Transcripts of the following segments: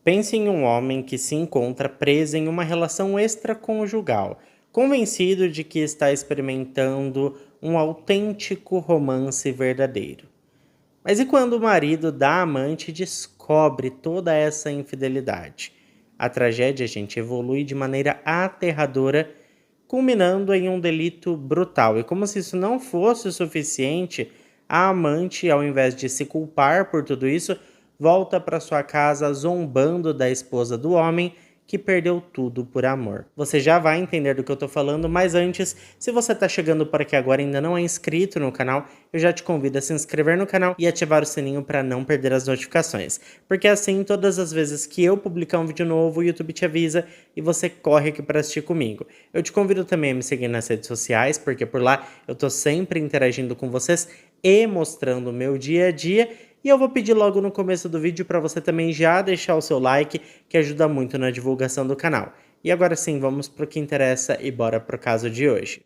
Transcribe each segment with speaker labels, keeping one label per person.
Speaker 1: Pense em um homem que se encontra preso em uma relação extraconjugal, convencido de que está experimentando um autêntico romance verdadeiro. Mas e quando o marido da amante descobre toda essa infidelidade? A tragédia, gente, evolui de maneira aterradora, culminando em um delito brutal. E como se isso não fosse o suficiente, a amante, ao invés de se culpar por tudo isso, volta para sua casa zombando da esposa do homem que perdeu tudo por amor. Você já vai entender do que eu tô falando, mas antes, se você tá chegando por aqui agora e ainda não é inscrito no canal, eu já te convido a se inscrever no canal e ativar o sininho para não perder as notificações. Porque assim, todas as vezes que eu publicar um vídeo novo, o YouTube te avisa e você corre aqui para assistir comigo. Eu te convido também a me seguir nas redes sociais, porque por lá eu tô sempre interagindo com vocês e mostrando o meu dia a dia. E eu vou pedir logo no começo do vídeo para você também já deixar o seu like, que ajuda muito na divulgação do canal. E agora sim, vamos para o que interessa e bora pro caso de hoje.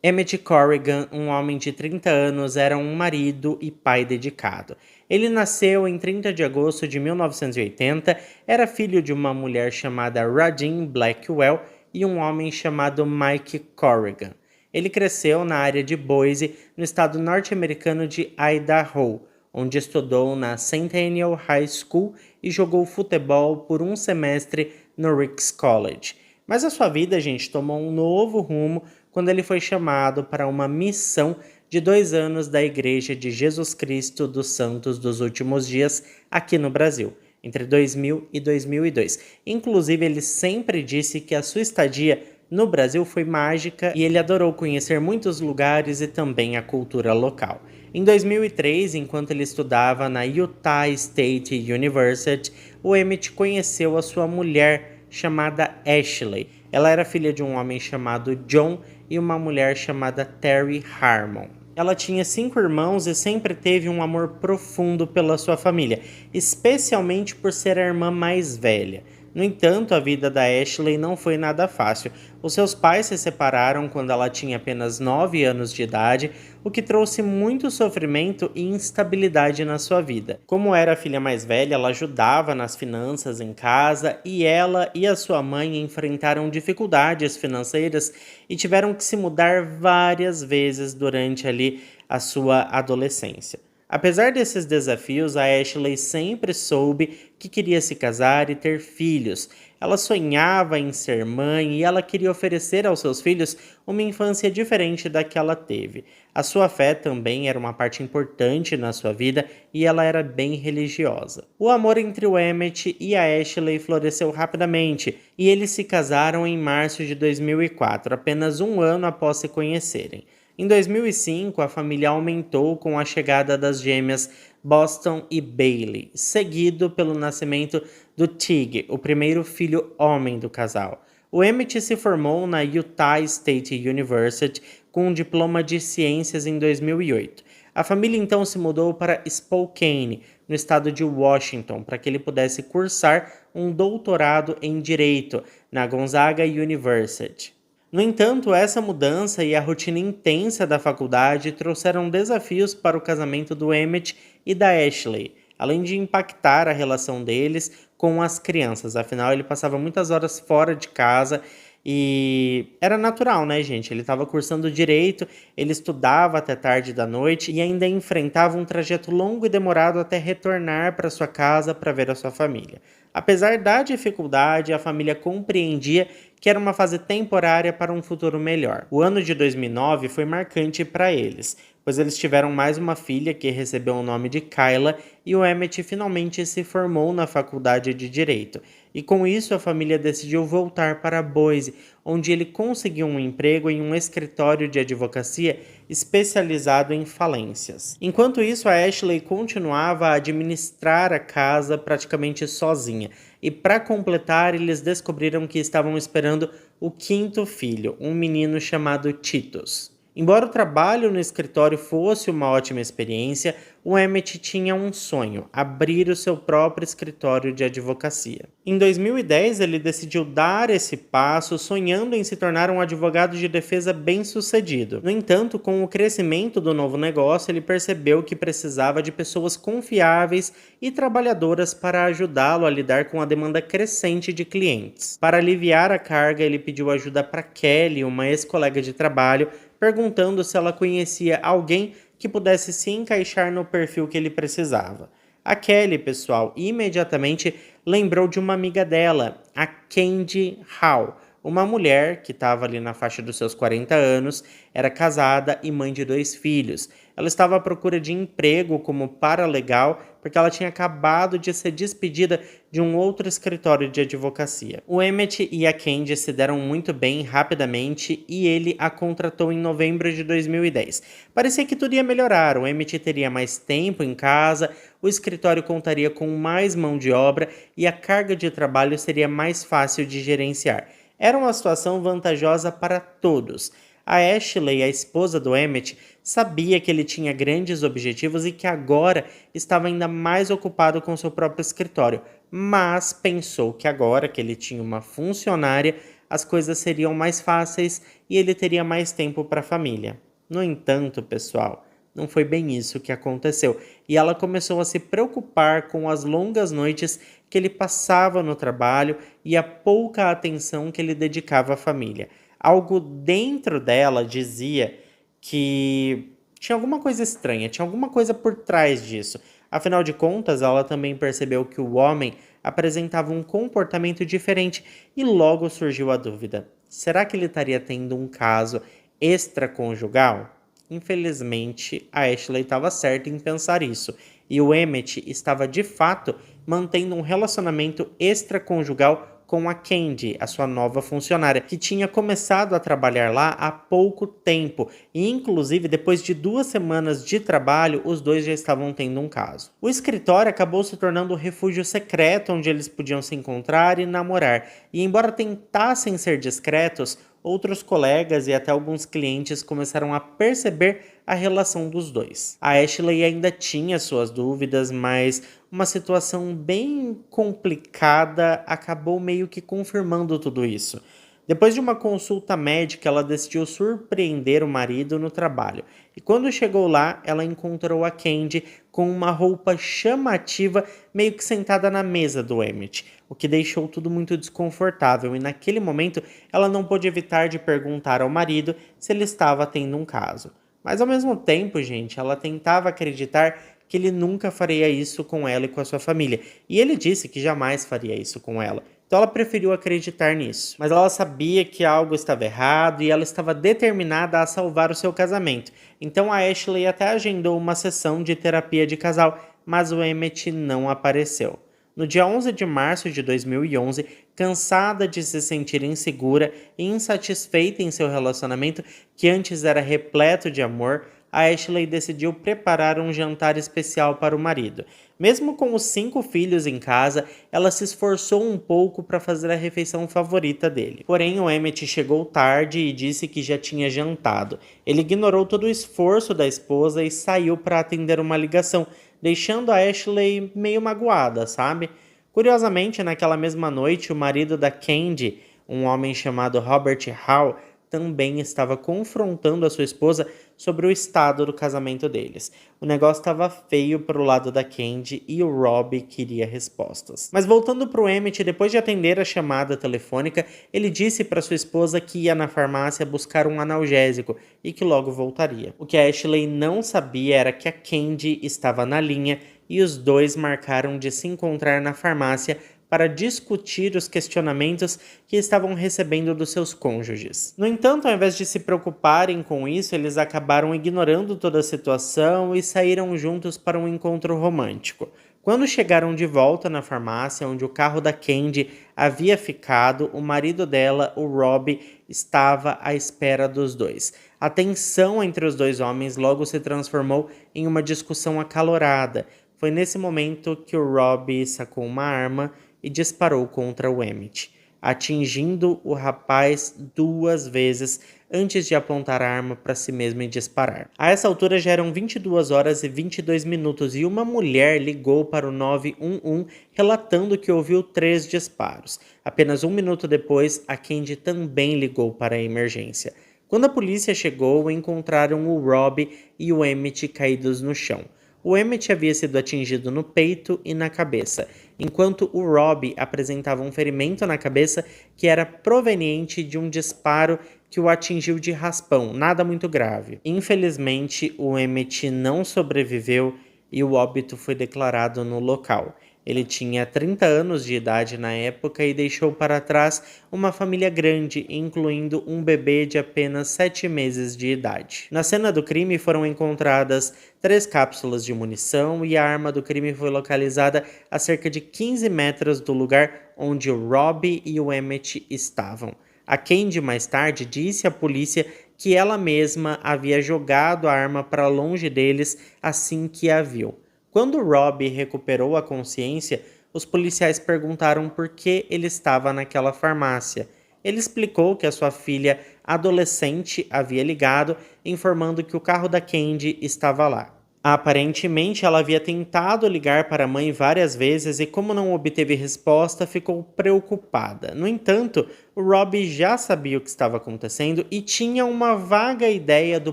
Speaker 1: Emmett Corrigan, um homem de 30 anos, era um marido e pai dedicado. Ele nasceu em 30 de agosto de 1980, era filho de uma mulher chamada Radine Blackwell e um homem chamado Mike Corrigan. Ele cresceu na área de Boise, no estado norte-americano de Idaho, onde estudou na Centennial High School e jogou futebol por um semestre no Ricks College. Mas a sua vida, gente, tomou um novo rumo quando ele foi chamado para uma missão de 2 anos da Igreja de Jesus Cristo dos Santos dos Últimos Dias aqui no Brasil, entre 2000 e 2002. Inclusive, ele sempre disse que a sua estadia no Brasil foi mágica e ele adorou conhecer muitos lugares e também a cultura local. Em 2003, enquanto ele estudava na Utah State University, o Emmett conheceu a sua mulher chamada Ashley. Ela era filha de um homem chamado John e uma mulher chamada Terry Harmon. Ela tinha 5 irmãos e sempre teve um amor profundo pela sua família, especialmente por ser a irmã mais velha. No entanto, a vida da Ashley não foi nada fácil. Os seus pais se separaram quando ela tinha apenas 9 anos de idade, o que trouxe muito sofrimento e instabilidade na sua vida. Como era a filha mais velha, ela ajudava nas finanças em casa e ela e a sua mãe enfrentaram dificuldades financeiras e tiveram que se mudar várias vezes durante ali a sua adolescência. Apesar desses desafios, a Ashley sempre soube que queria se casar e ter filhos. Ela sonhava em ser mãe e ela queria oferecer aos seus filhos uma infância diferente da que ela teve. A sua fé também era uma parte importante na sua vida e ela era bem religiosa. O amor entre o Emmett e a Ashley floresceu rapidamente e eles se casaram em março de 2004, apenas um ano após se conhecerem. Em 2005, a família aumentou com a chegada das gêmeas Boston e Bailey, seguido pelo nascimento do Tig, o primeiro filho homem do casal. O Emmett se formou na Utah State University com um diploma de ciências em 2008. A família então se mudou para Spokane, no estado de Washington, para que ele pudesse cursar um doutorado em Direito na Gonzaga University. No entanto, essa mudança e a rotina intensa da faculdade trouxeram desafios para o casamento do Emmett e da Ashley, além de impactar a relação deles com as crianças. Afinal, ele passava muitas horas fora de casa e era natural, né, gente? Ele estava cursando direito, ele estudava até tarde da noite e ainda enfrentava um trajeto longo e demorado até retornar para sua casa para ver a sua família. Apesar da dificuldade, a família compreendia que era uma fase temporária para um futuro melhor. O ano de 2009 foi marcante para eles, pois eles tiveram mais uma filha que recebeu o nome de Kyla e o Emmett finalmente se formou na faculdade de Direito. E com isso a família decidiu voltar para Boise, onde ele conseguiu um emprego em um escritório de advocacia especializado em falências. Enquanto isso, a Ashley continuava a administrar a casa praticamente sozinha. E para completar, eles descobriram que estavam esperando o 5º filho, um menino chamado Titus. Embora o trabalho no escritório fosse uma ótima experiência, o Emmett tinha um sonho: abrir o seu próprio escritório de advocacia. Em 2010, ele decidiu dar esse passo, sonhando em se tornar um advogado de defesa bem-sucedido. No entanto, com o crescimento do novo negócio, ele percebeu que precisava de pessoas confiáveis e trabalhadoras para ajudá-lo a lidar com a demanda crescente de clientes. Para aliviar a carga, ele pediu ajuda para Kelly, uma ex-colega de trabalho, perguntando se ela conhecia alguém que pudesse se encaixar no perfil que ele precisava. A Kelly, pessoal, imediatamente lembrou de uma amiga dela, a Candy Hall, uma mulher que estava ali na faixa dos seus 40 anos, era casada e mãe de 2 filhos. Ela estava à procura de emprego como paralegal porque ela tinha acabado de ser despedida de um outro escritório de advocacia. O Emmett e a Candy se deram muito bem rapidamente e ele a contratou em novembro de 2010. Parecia que tudo ia melhorar, o Emmett teria mais tempo em casa, o escritório contaria com mais mão de obra e a carga de trabalho seria mais fácil de gerenciar. Era uma situação vantajosa para todos. A Ashley, a esposa do Emmett, sabia que ele tinha grandes objetivos e que agora estava ainda mais ocupado com seu próprio escritório, mas pensou que agora que ele tinha uma funcionária, as coisas seriam mais fáceis e ele teria mais tempo para a família. No entanto, pessoal, não foi bem isso que aconteceu, e ela começou a se preocupar com as longas noites que ele passava no trabalho e a pouca atenção que ele dedicava à família. Algo dentro dela dizia que tinha alguma coisa estranha, tinha alguma coisa por trás disso. Afinal de contas, ela também percebeu que o homem apresentava um comportamento diferente e logo surgiu a dúvida: será que ele estaria tendo um caso extraconjugal? Infelizmente, a Ashley estava certa em pensar isso, e o Emmett estava de fato mantendo um relacionamento extraconjugal com a Candy, a sua nova funcionária, que tinha começado a trabalhar lá há pouco tempo, e inclusive depois de 2 semanas de trabalho, os dois já estavam tendo um caso. O escritório acabou se tornando o refúgio secreto onde eles podiam se encontrar e namorar, e embora tentassem ser discretos, outros colegas e até alguns clientes começaram a perceber a relação dos dois. A Ashley ainda tinha suas dúvidas, mas uma situação bem complicada acabou meio que confirmando tudo isso. Depois de uma consulta médica, ela decidiu surpreender o marido no trabalho. E quando chegou lá, ela encontrou a Candy com uma roupa chamativa, meio que sentada na mesa do Emmett, o que deixou tudo muito desconfortável. E naquele momento, ela não pôde evitar de perguntar ao marido se ele estava tendo um caso. Mas ao mesmo tempo, gente, ela tentava acreditar que ele nunca faria isso com ela e com a sua família. E ele disse que jamais faria isso com ela. Então ela preferiu acreditar nisso. Mas ela sabia que algo estava errado e ela estava determinada a salvar o seu casamento. Então a Ashley até agendou uma sessão de terapia de casal, mas o Emmett não apareceu. No dia 11 de março de 2011, cansada de se sentir insegura e insatisfeita em seu relacionamento, que antes era repleto de amor, a Ashley decidiu preparar um jantar especial para o marido. Mesmo com os 5 filhos em casa, ela se esforçou um pouco para fazer a refeição favorita dele. Porém, o Emmett chegou tarde e disse que já tinha jantado. Ele ignorou todo o esforço da esposa e saiu para atender uma ligação, deixando a Ashley meio magoada, sabe? Curiosamente, naquela mesma noite, o marido da Candy, um homem chamado Robert Hall, também estava confrontando a sua esposa sobre o estado do casamento deles. O negócio estava feio pro lado da Candy e o Rob queria respostas. Mas voltando pro Emmett, depois de atender a chamada telefônica, ele disse para sua esposa que ia na farmácia buscar um analgésico e que logo voltaria. O que a Ashley não sabia era que a Candy estava na linha e os dois marcaram de se encontrar na farmácia para discutir os questionamentos que estavam recebendo dos seus cônjuges. No entanto, ao invés de se preocuparem com isso, eles acabaram ignorando toda a situação e saíram juntos para um encontro romântico. Quando chegaram de volta na farmácia onde o carro da Candy havia ficado, o marido dela, o Rob, estava à espera dos dois. A tensão entre os dois homens logo se transformou em uma discussão acalorada. Foi nesse momento que o Rob sacou uma arma e disparou contra o Emmett. atingindo o rapaz 2 vezes antes de apontar a arma para si mesmo e disparar. A essa altura já eram 22 horas e 22 minutos e uma mulher ligou para o 911 relatando que ouviu 3 disparos. Apenas 1 minuto depois, a Candy também ligou para a emergência. Quando a polícia chegou, encontraram o Rob e o Emmett caídos no chão. O Emmett havia sido atingido no peito e na cabeça, enquanto o Rob apresentava um ferimento na cabeça que era proveniente de um disparo que o atingiu de raspão, nada muito grave. Infelizmente, o Emmett não sobreviveu e o óbito foi declarado no local. Ele tinha 30 anos de idade na época e deixou para trás uma família grande, incluindo um bebê de apenas 7 meses de idade. Na cena do crime foram encontradas 3 cápsulas de munição e a arma do crime foi localizada a cerca de 15 metros do lugar onde o Rob e o Emmett estavam. A Candy mais tarde disse à polícia que ela mesma havia jogado a arma para longe deles assim que a viu. Quando Rob recuperou a consciência, os policiais perguntaram por que ele estava naquela farmácia. Ele explicou que a sua filha adolescente havia ligado, informando que o carro da Candy estava lá. Aparentemente, ela havia tentado ligar para a mãe várias vezes e, como não obteve resposta, ficou preocupada. No entanto, o Rob já sabia o que estava acontecendo e tinha uma vaga ideia do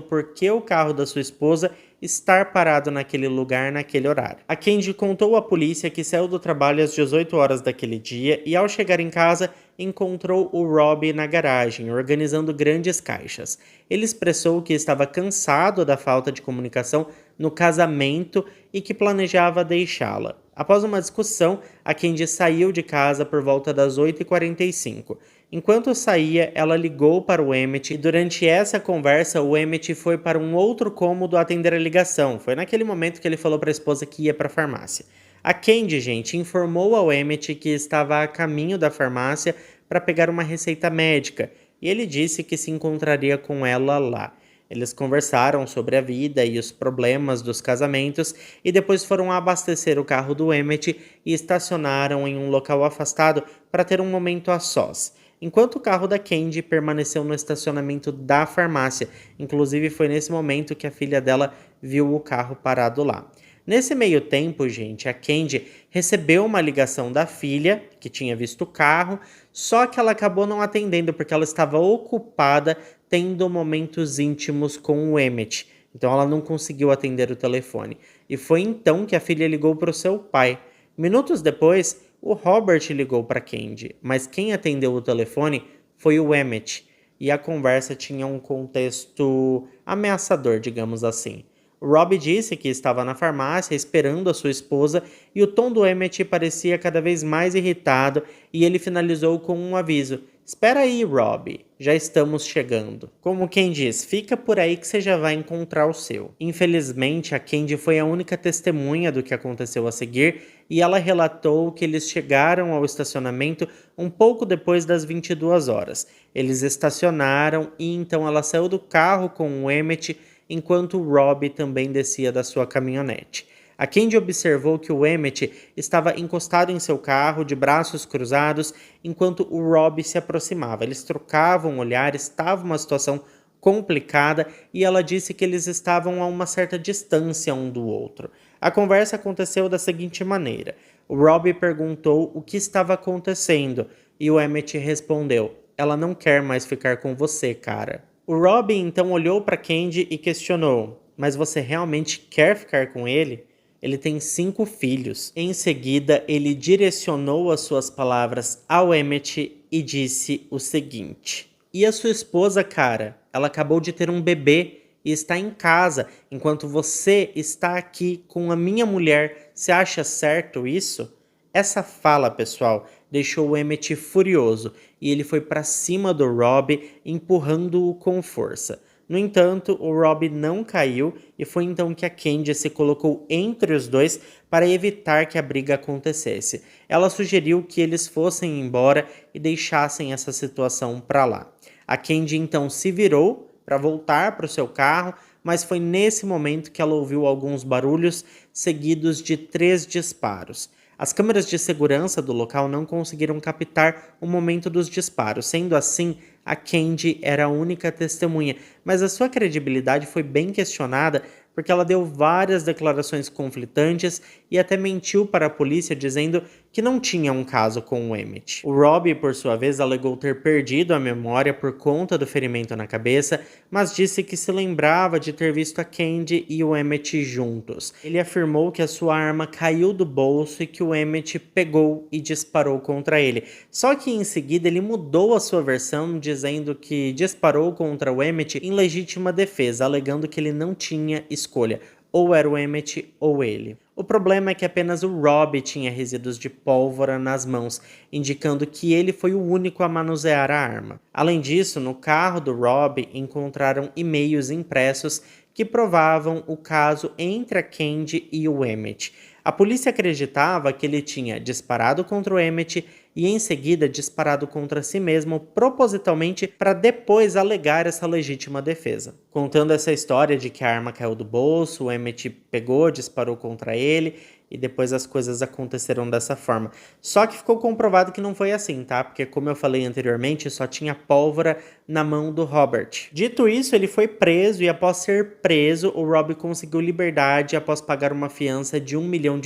Speaker 1: porquê o carro da sua esposa estar parado naquele lugar naquele horário. A Candy contou à polícia que saiu do trabalho às 18 horas daquele dia e, ao chegar em casa, encontrou o Rob na garagem, organizando grandes caixas. Ele expressou que estava cansado da falta de comunicação no casamento e que planejava deixá-la. Após uma discussão, a Candy saiu de casa por volta das 8h45. Enquanto saía, ela ligou para o Emmett e durante essa conversa o Emmett foi para um outro cômodo atender a ligação. Foi naquele momento que ele falou para a esposa que ia para a farmácia. A Candy, gente, informou ao Emmett que estava a caminho da farmácia para pegar uma receita médica e ele disse que se encontraria com ela lá. Eles conversaram sobre a vida e os problemas dos casamentos e depois foram abastecer o carro do Emmett e estacionaram em um local afastado para ter um momento a sós. Enquanto o carro da Candy permaneceu no estacionamento da farmácia. Inclusive foi nesse momento que a filha dela viu o carro parado lá. Nesse meio tempo, gente, a Candy recebeu uma ligação da filha, que tinha visto o carro, só que ela acabou não atendendo porque ela estava ocupada tendo momentos íntimos com o Emmett. Então ela não conseguiu atender o telefone. E foi então que a filha ligou para o seu pai. Minutos depois, o Robert ligou para Candy, mas quem atendeu o telefone foi o Emmett. E a conversa tinha um contexto ameaçador, digamos assim. O Rob disse que estava na farmácia esperando a sua esposa e o tom do Emmett parecia cada vez mais irritado e ele finalizou com um aviso. Espera aí, Rob, já estamos chegando. Como quem diz, fica por aí que você já vai encontrar o seu. Infelizmente, a Candy foi a única testemunha do que aconteceu a seguir e ela relatou que eles chegaram ao estacionamento um pouco depois das 22 horas. Eles estacionaram e então ela saiu do carro com o Emmett enquanto o Rob também descia da sua caminhonete. A Candy observou que o Emmett estava encostado em seu carro, de braços cruzados, enquanto o Rob se aproximava. Eles trocavam olhares, estava uma situação complicada e ela disse que eles estavam a uma certa distância um do outro. A conversa aconteceu da seguinte maneira. O Rob perguntou o que estava acontecendo e o Emmett respondeu: "Ela não quer mais ficar com você, cara." O Rob então olhou para Candy e questionou: "Mas você realmente quer ficar com ele? Ele tem 5 filhos." Em seguida, ele direcionou as suas palavras ao Emmett e disse o seguinte: "E a sua esposa, cara? Ela acabou de ter um bebê e está em casa, enquanto você está aqui com a minha mulher. Você acha certo isso?" Essa fala, pessoal, deixou o Emmett furioso e ele foi para cima do Rob, empurrando-o com força. No entanto, o Rob não caiu e foi então que a Candy se colocou entre os dois para evitar que a briga acontecesse. Ela sugeriu que eles fossem embora e deixassem essa situação para lá. A Candy então se virou para voltar para o seu carro, mas foi nesse momento que ela ouviu alguns barulhos seguidos de 3 disparos. As câmeras de segurança do local não conseguiram captar o momento dos disparos. Sendo assim, a Candy era a única testemunha, mas a sua credibilidade foi bem questionada porque ela deu várias declarações conflitantes e até mentiu para a polícia dizendo que não tinha um caso com o Emmett. O Robbie, por sua vez, alegou ter perdido a memória por conta do ferimento na cabeça, mas disse que se lembrava de ter visto a Candy e o Emmett juntos. Ele afirmou que a sua arma caiu do bolso e que o Emmett pegou e disparou contra ele. Só que em seguida ele mudou a sua versão, dizendo que disparou contra o Emmett em legítima defesa, alegando que ele não tinha escolha, ou era o Emmett ou ele. O problema é que apenas o Robbie tinha resíduos de pólvora nas mãos, indicando que ele foi o único a manusear a arma. Além disso, no carro do Robbie encontraram e-mails impressos que provavam o caso entre a Candy e o Emmett. A polícia acreditava que ele tinha disparado contra o Emmett e em seguida disparado contra si mesmo propositalmente para depois alegar essa legítima defesa. Contando essa história de que a arma caiu do bolso, o Emmett pegou, disparou contra ele e depois as coisas aconteceram dessa forma. Só que ficou comprovado que não foi assim, tá? Porque como eu falei anteriormente, só tinha pólvora na mão do Robert. Dito isso, ele foi preso e após ser preso, o Robbie conseguiu liberdade após pagar uma fiança de $1 milhão,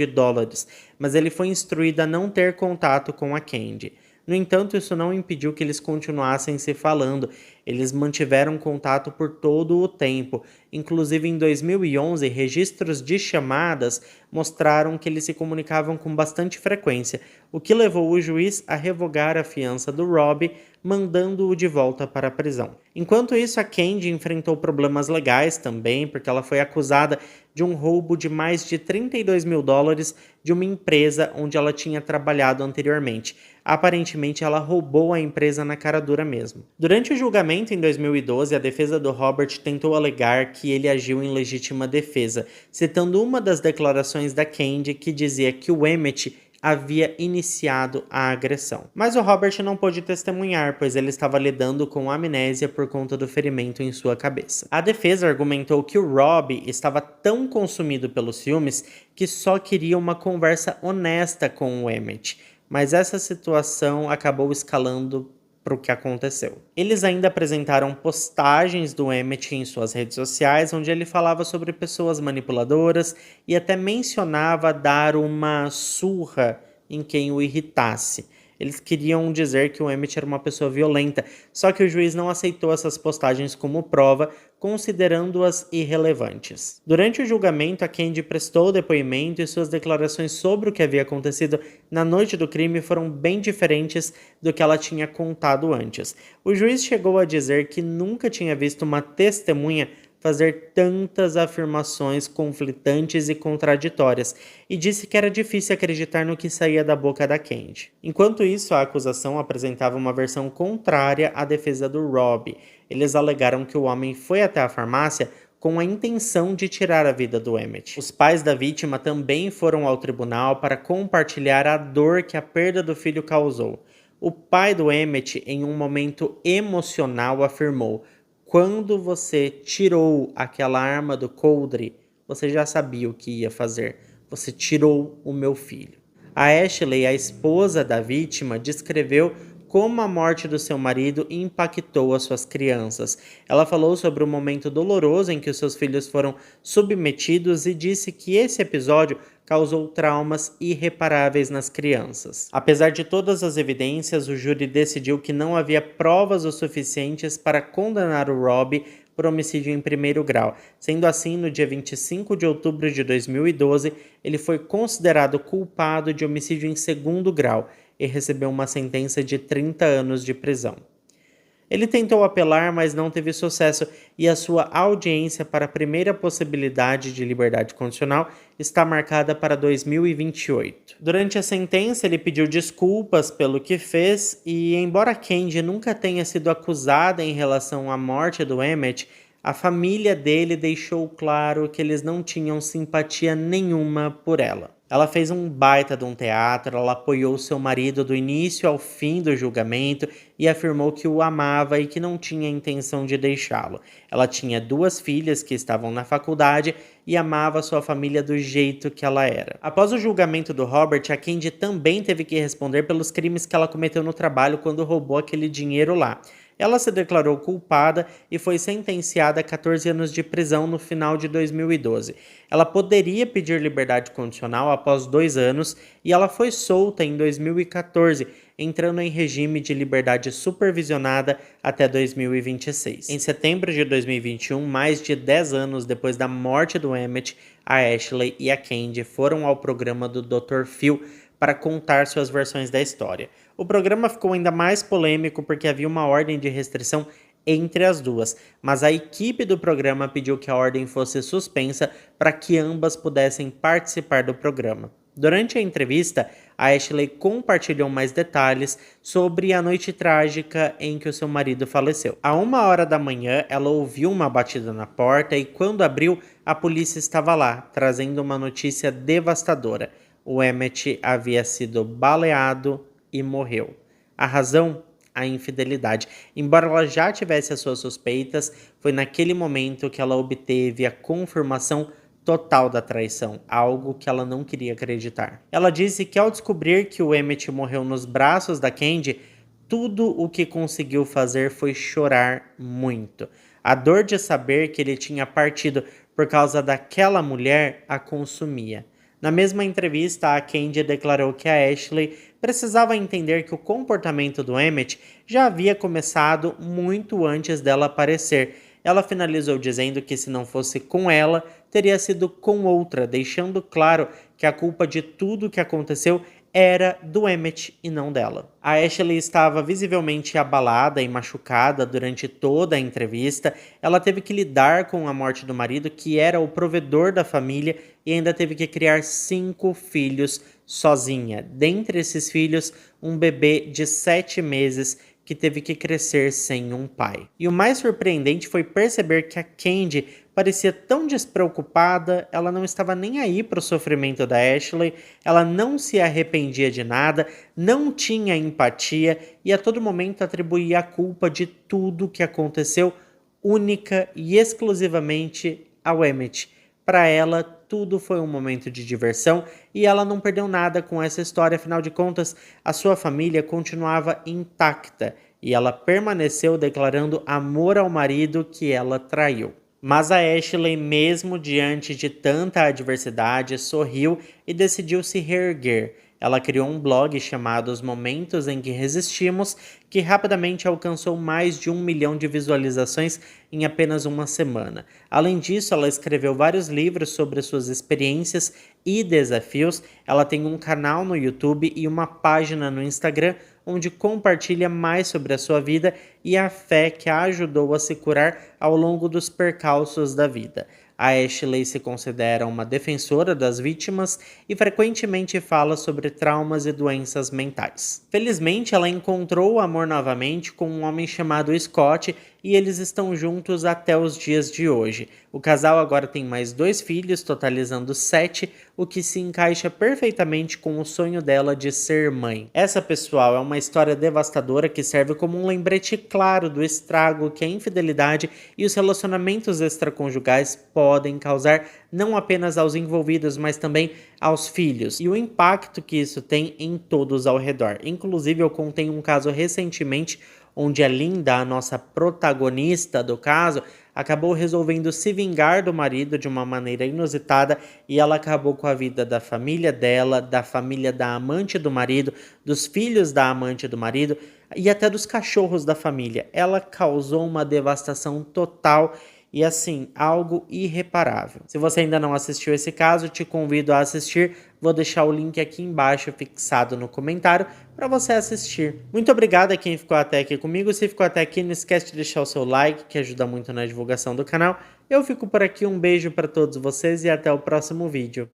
Speaker 1: mas ele foi instruído a não ter contato com a Candy. No entanto, isso não impediu que eles continuassem se falando. Eles mantiveram contato por todo o tempo. Inclusive, em 2011, registros de chamadas mostraram que eles se comunicavam com bastante frequência, o que levou o juiz a revogar a fiança do Robbie, mandando-o de volta para a prisão. Enquanto isso, a Candy enfrentou problemas legais também, porque ela foi acusada de um roubo de mais de $32 mil de uma empresa onde ela tinha trabalhado anteriormente. Aparentemente, ela roubou a empresa na cara dura mesmo. Durante o julgamento em 2012, a defesa do Robert tentou alegar que ele agiu em legítima defesa, citando uma das declarações da Candy que dizia que o Emmett havia iniciado a agressão. Mas o Robert não pôde testemunhar, pois ele estava lidando com amnésia por conta do ferimento em sua cabeça. A defesa argumentou que o Robbie estava tão consumido pelos ciúmes que só queria uma conversa honesta com o Emmett, mas essa situação acabou escalando para o que aconteceu. Eles ainda apresentaram postagens do Emmett em suas redes sociais, onde ele falava sobre pessoas manipuladoras e até mencionava dar uma surra em quem o irritasse. Eles queriam dizer que o Emmett era uma pessoa violenta, só que o juiz não aceitou essas postagens como prova, considerando-as irrelevantes. Durante o julgamento, a Candy prestou depoimento e suas declarações sobre o que havia acontecido na noite do crime foram bem diferentes do que ela tinha contado antes. O juiz chegou a dizer que nunca tinha visto uma testemunha fazer tantas afirmações conflitantes e contraditórias, e disse que era difícil acreditar no que saía da boca da Candy. Enquanto isso, a acusação apresentava uma versão contrária à defesa do Robbie. Eles alegaram que o homem foi até a farmácia com a intenção de tirar a vida do Emmett. Os pais da vítima também foram ao tribunal para compartilhar a dor que a perda do filho causou. O pai do Emmett, em um momento emocional, afirmou: "Quando você tirou aquela arma do coldre, você já sabia o que ia fazer. Você tirou o meu filho." A Ashley, a esposa da vítima, descreveu como a morte do seu marido impactou as suas crianças. Ela falou sobre o momento doloroso em que os seus filhos foram submetidos e disse que esse episódio causou traumas irreparáveis nas crianças. Apesar de todas as evidências, o júri decidiu que não havia provas o suficientes para condenar o Robbie por homicídio em primeiro grau. Sendo assim, no dia 25 de outubro de 2012, ele foi considerado culpado de homicídio em segundo grau e recebeu uma sentença de 30 anos de prisão. Ele tentou apelar, mas não teve sucesso, e a sua audiência para a primeira possibilidade de liberdade condicional está marcada para 2028. Durante a sentença, ele pediu desculpas pelo que fez e, embora Candy nunca tenha sido acusada em relação à morte do Emmett, a família dele deixou claro que eles não tinham simpatia nenhuma por ela. Ela fez um baita de um teatro, ela apoiou seu marido do início ao fim do julgamento e afirmou que o amava e que não tinha intenção de deixá-lo. Ela tinha 2 filhas que estavam na faculdade e amava sua família do jeito que ela era. Após o julgamento do Robert, a Candy também teve que responder pelos crimes que ela cometeu no trabalho quando roubou aquele dinheiro lá. Ela se declarou culpada e foi sentenciada a 14 anos de prisão no final de 2012. Ela poderia pedir liberdade condicional após 2 anos e ela foi solta em 2014, entrando em regime de liberdade supervisionada até 2026. Em setembro de 2021, mais de 10 anos depois da morte do Emmett, a Ashley e a Candy foram ao programa do Dr. Phil para contar suas versões da história. O programa ficou ainda mais polêmico porque havia uma ordem de restrição entre as duas, mas a equipe do programa pediu que a ordem fosse suspensa para que ambas pudessem participar do programa. Durante a entrevista, a Ashley compartilhou mais detalhes sobre a noite trágica em que o seu marido faleceu. À 1h da manhã, ela ouviu uma batida na porta e quando abriu, a polícia estava lá, trazendo uma notícia devastadora. O Emmett havia sido baleado e morreu. A razão? A infidelidade. Embora ela já tivesse as suas suspeitas, foi naquele momento que ela obteve a confirmação total da traição, algo que ela não queria acreditar. Ela disse que ao descobrir que o Emmett morreu nos braços da Candy, tudo o que conseguiu fazer foi chorar muito. A dor de saber que ele tinha partido por causa daquela mulher a consumia. Na mesma entrevista, a Candy declarou que a Ashley precisava entender que o comportamento do Emmett já havia começado muito antes dela aparecer. Ela finalizou dizendo que se não fosse com ela, teria sido com outra, deixando claro que a culpa de tudo o que aconteceu era do Emmett e não dela. A Ashley estava visivelmente abalada e machucada durante toda a entrevista. Ela teve que lidar com a morte do marido, que era o provedor da família, e ainda teve que criar 5 filhos sozinha. Dentre esses filhos, um bebê de 7 meses que teve que crescer sem um pai. E o mais surpreendente foi perceber que a Candy parecia tão despreocupada, ela não estava nem aí para o sofrimento da Ashley, ela não se arrependia de nada, não tinha empatia e a todo momento atribuía a culpa de tudo que aconteceu única e exclusivamente ao Emmett. Para ela, tudo foi um momento de diversão e ela não perdeu nada com essa história, afinal de contas, a sua família continuava intacta e ela permaneceu declarando amor ao marido que ela traiu. Mas a Ashley, mesmo diante de tanta adversidade, sorriu e decidiu se reerguer. Ela criou um blog chamado Os Momentos em que Resistimos, que rapidamente alcançou mais de 1 milhão de visualizações em apenas uma semana. Além disso, ela escreveu vários livros sobre suas experiências e desafios. Ela tem um canal no YouTube e uma página no Instagram, onde compartilha mais sobre a sua vida e a fé que a ajudou a se curar ao longo dos percalços da vida. A Ashley se considera uma defensora das vítimas e frequentemente fala sobre traumas e doenças mentais. Felizmente, ela encontrou o amor novamente com um homem chamado Scott e eles estão juntos até os dias de hoje. O casal agora tem mais 2 filhos, totalizando 7, o que se encaixa perfeitamente com o sonho dela de ser mãe. Essa, pessoal, é uma história devastadora que serve como um lembrete claro do estrago que a infidelidade e os relacionamentos extraconjugais podem causar não apenas aos envolvidos, mas também aos filhos, e o impacto que isso tem em todos ao redor. Inclusive, eu contei um caso recentemente onde a Linda, a nossa protagonista do caso, acabou resolvendo se vingar do marido de uma maneira inusitada e ela acabou com a vida da família dela, da família da amante do marido, dos filhos da amante do marido e até dos cachorros da família. Ela causou uma devastação total e assim, algo irreparável. Se você ainda não assistiu esse caso, te convido a assistir. Vou deixar o link aqui embaixo fixado no comentário para você assistir. Muito obrigado a quem ficou até aqui comigo. Se ficou até aqui, não esquece de deixar o seu like, que ajuda muito na divulgação do canal. Eu fico por aqui, um beijo para todos vocês e até o próximo vídeo.